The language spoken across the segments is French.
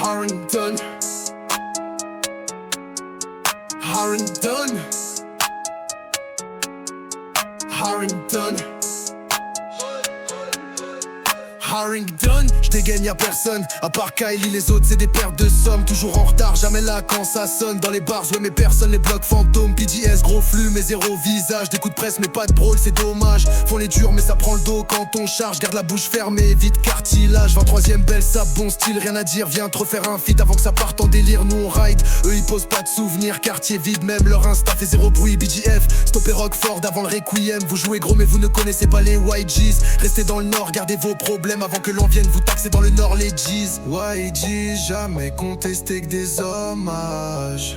Harrington. Harrington. Harrington. Harrington, je dégaine y'a personne, à part Kylie, les autres c'est des pertes de sommes. Toujours en retard, jamais là quand ça sonne. Dans les bars, ouais mais personne, les blocs fantômes. PDS, gros flux, mais zéro visage. Des coups de presse mais pas de brawl, c'est dommage. Font les durs mais ça prend le dos quand on charge. Garde la bouche fermée, vite cartilage. 23ème belle, ça bon style, rien à dire. Viens te refaire un feat avant que ça parte en délire. Nous on ride, eux ils posent pas de souvenirs. Quartier vide, même leur insta fait zéro bruit. BGF, stoppez Rockford avant le requiem. Vous jouez gros mais vous ne connaissez pas les YGs. Restez dans le nord, gardez vos problèmes avant que l'on vienne vous taxer dans le nord les G's. YG, jamais contesté que des hommages.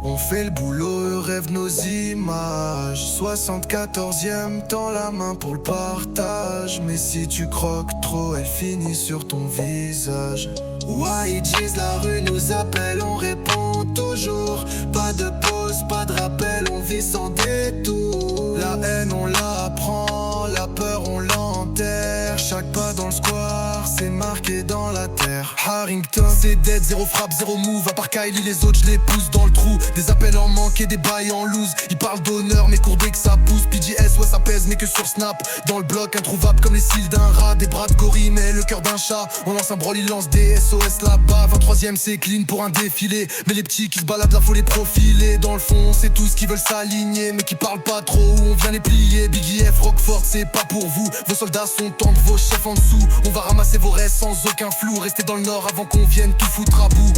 On fait le boulot, eux rêvent nos images. 74ème, tends la main pour le partage. Mais si tu croques trop, elle finit sur ton visage. YG's, la rue nous appelle, on répond toujours. Pas de pause, pas de rappel, on vit sans détour. La haine on la prend, la peur on l'enterre. Chaque pas dans le square, c'est marqué dans la terre. Harrington, c'est dead, zéro frappe, zéro move. À part Kylie, les autres je les pousse dans le trou. Des appels en manque et des bails en loose. Ils parlent d'honneur mais courbés que ça pousse. PGS, ouais ça pèse mais que sur Snap. Dans le bloc, introuvable comme les cils d'un rat. Des bras de gorille mais le cœur d'un chat. On lance un brawl, il lance des SOS là-bas. 23ème c'est clean pour un défilé. Mais les petits qui se baladent là faut les profiler. Dans le fond c'est tous qui veulent s'aligner mais qui parlent pas trop, où on vient les plier. Biggie F, Rockford c'est pas pour vous. Vos soldats sont tendres, vos chefs en dessous. On va ramasser vos restes sans aucun flou. Restez dans le nord avant qu'on vienne tout foutre à bout.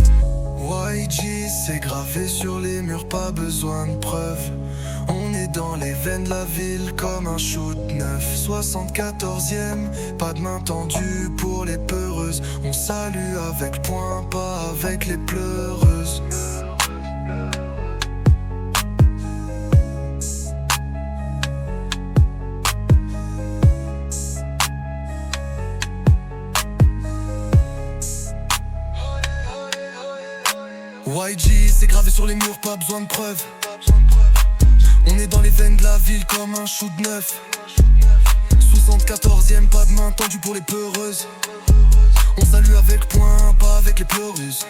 YG, c'est gravé sur les murs, pas besoin de preuves. On est dans les veines de la ville comme un shoot neuf. 74ème, pas de main tendue pour les peureuses. On salue avec le poing, pas avec les pleureuses. YG, c'est gravé sur les murs, pas besoin de preuves. On est dans les veines de la ville comme un shoot neuf. 74ème, pas de main tendue pour les peureuses. On salue avec le poing, pas avec les pleureuses.